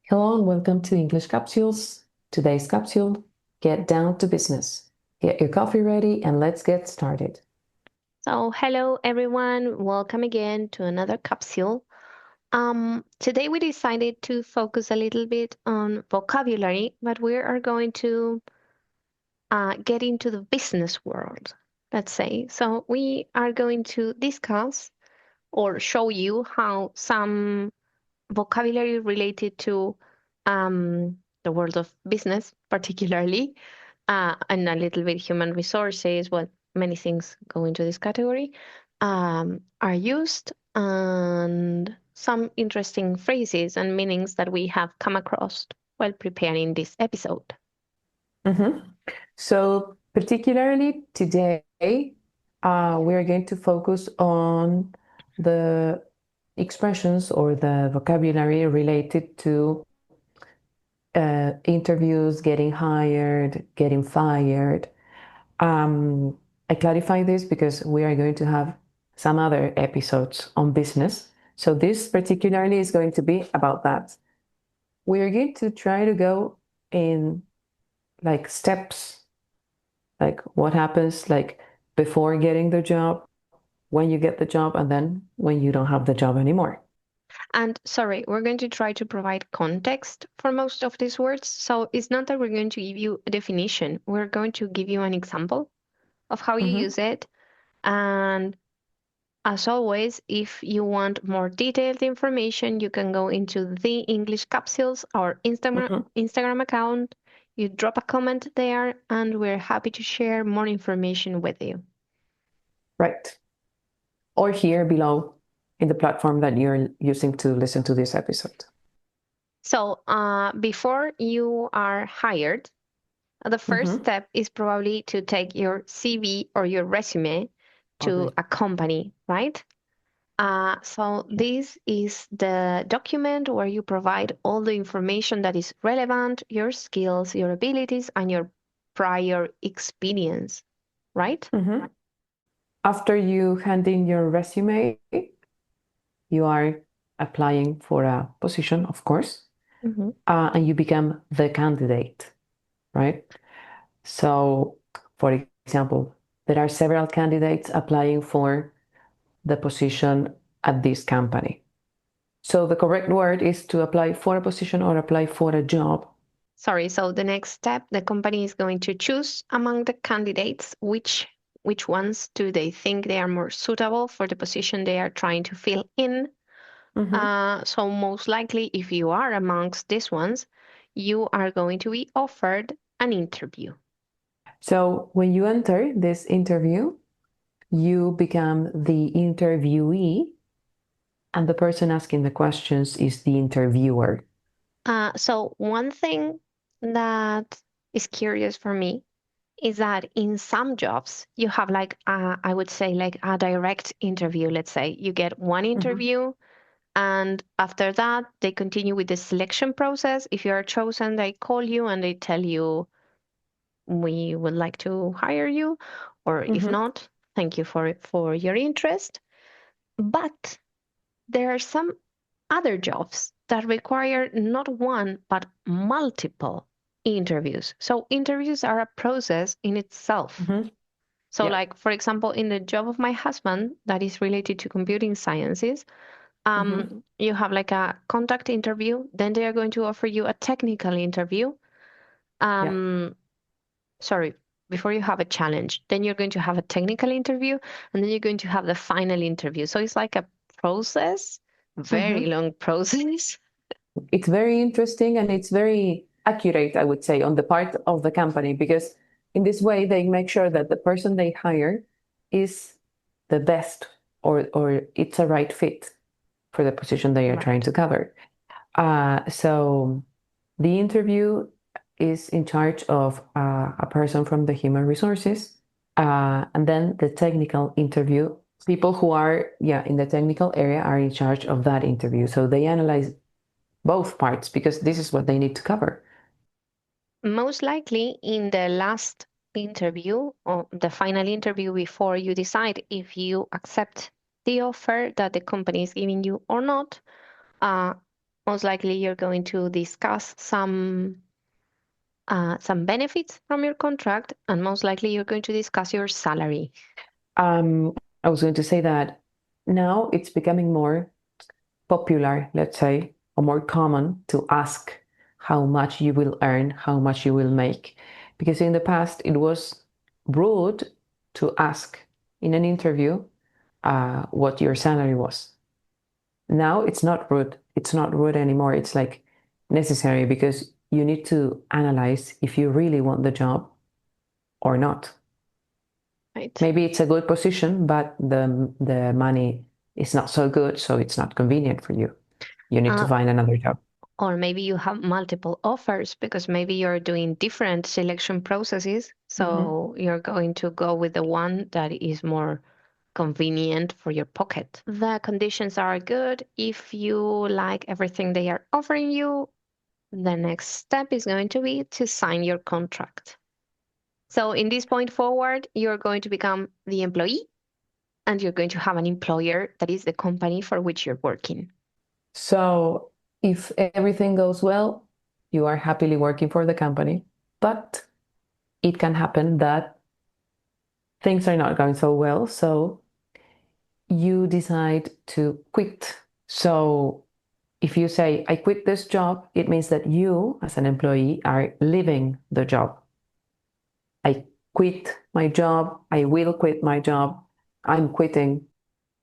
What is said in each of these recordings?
Hello and welcome to English Capsules. Today's capsule, get down to business. Get your coffee ready and let's get started. So, hello everyone, welcome again to another capsule. Today we decided to focus a little bit on vocabulary, but we are going to get into the business world, let's say. So, we are going to discuss or show you how some vocabulary related to the world of business, particularly, and a little bit human resources, well, many things go into this category, are used, and some interesting phrases and meanings that we have come across while preparing this episode. So, particularly today, we are going to focus on the expressions or the vocabulary related to interviews, getting hired, getting fired. I clarify this because we are going to have some other episodes on business. So, this particularly is going to be about that. We are going to try to go in like steps, like what happens like before getting the job, when you get the job, and then when you don't have the job anymore. And sorry, we're going to try to provide context for most of these words. So it's not that we're going to give you a definition, we're going to give you an example of how you Mm-hmm. use it. And as always, if you want more detailed information, you can go into the English Capsules, our Mm-hmm. Instagram account. You drop a comment there, and we're happy to share more information with you. Right. Or here below in the platform that you're using to listen to this episode. So, before you are hired, the first Mm-hmm. step is probably to take your CV or your resume to Okay. a company, right? So this is the document where you provide all the information that is relevant, your skills, your abilities, and your prior experience, right? Mm-hmm. After you hand in your resume, you are applying for a position, of course, Mm-hmm. and you become the candidate, right? So, for example, there are several candidates applying for the position at this company. So, the correct word is to apply for a position or apply for a job. Sorry, so the next step, the company is going to choose among the candidates which ones do they think they are more suitable for the position they are trying to fill in. Mm-hmm. So most likely, if you are amongst these ones, you are going to be offered an interview. So, when you enter this interview, you become the interviewee, and the person asking the questions is the interviewer. So one thing that is curious for me is that in some jobs you have like I would say like a direct interview. Let's say you get one Mm-hmm. interview, and after that they continue with the selection process. If you are chosen, they call you and they tell you we would like to hire you, or if Mm-hmm. not, thank you for your interest. But there are some other jobs that require not one, but multiple interviews. So interviews are a process in itself. Mm-hmm. So, Yeah. like, for example, in the job of my husband that is related to computing sciences, Mm-hmm. you have like a contact interview, then they are going to offer you a technical interview. Yeah. Um, sorry, before you have a challenge, then you're going to have a technical interview, and then you're going to have the final interview. So it's like a process, very Mm-hmm. long process. It's very interesting and it's very accurate, I would say, on the part of the company because in this way they make sure that the person they hire is the best or it's a right fit for the position they are trying Right. to cover. So the interview is in charge of a person from the human resources, and then the technical interview. People who are, yeah, in the technical area are in charge of that interview. So they analyze both parts because this is what they need to cover. Most likely in the last interview or the final interview before you decide if you accept the offer that the company is giving you or not, uh, Most likely you're going to discuss some benefits from your contract, and most likely you're going to discuss your salary. I was going to say that now it's becoming more popular, let's say, or more common to ask how much you will earn, how much you will make. Because in the past, it was rude to ask in an interview what your salary was. Now it's not rude. It's not rude anymore. It's like necessary because you need to analyze if you really want the job or not. Right. Maybe it's a good position, but the money is not so good, so it's not convenient for you. You need to find another job. Or maybe you have multiple offers because maybe you're doing different selection processes. So you're going to go with the one that is more convenient for your pocket. The conditions are good. If you like everything they are offering you, the next step is going to be to sign your contract. So in this point forward, you're going to become the employee and you're going to have an employer that is the company for which you're working. So if everything goes well, you are happily working for the company, but it can happen that things are not going so well. So you decide to quit. So if you say, I quit this job, it means that you, as an employee, are leaving the job. I quit my job. I will quit my job. I'm quitting.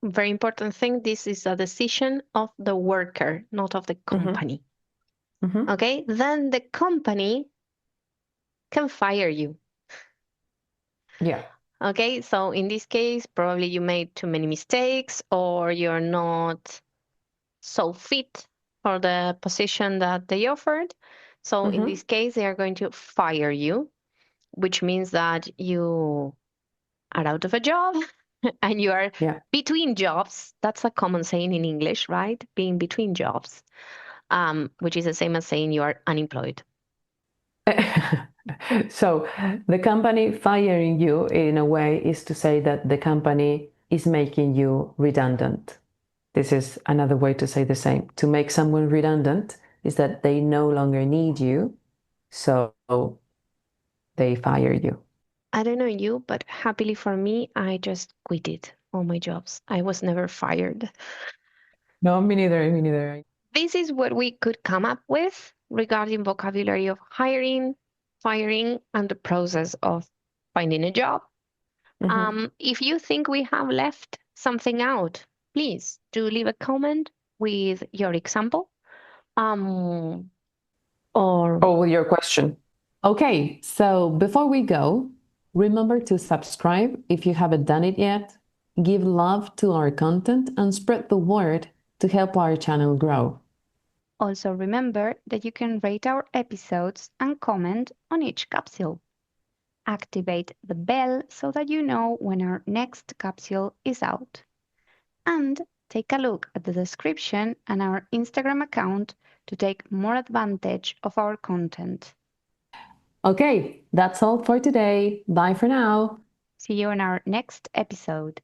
Very important thing, this is a decision of the worker, not of the company. Okay, then the company can fire you. Yeah. Okay, so in this case, probably you made too many mistakes or you're not so fit for the position that they offered. So in this case, they are going to fire you, which means that you are out of a job and you are between jobs. That's a common saying in English, right? Being between jobs, which is the same as saying you are unemployed. So the company firing you in a way is to say that the company is making you redundant. This is another way to say the same. To make someone redundant is that they no longer need you, so they fire you. I don't know you, but happily for me, I just quitted all my jobs. I was never fired. No, me neither, me neither. This is what we could come up with regarding vocabulary of hiring, firing, and the process of finding a job. If you think we have left something out, please do leave a comment with your example. Or with your question. Okay, so before we go, remember to subscribe if you haven't done it yet, give love to our content, and spread the word to help our channel grow. Also remember that you can rate our episodes and comment on each capsule. Activate the bell so that you know when our next capsule is out. And take a look at the description and our Instagram account to take more advantage of our content. Okay, that's all for today. Bye for now. See you in our next episode.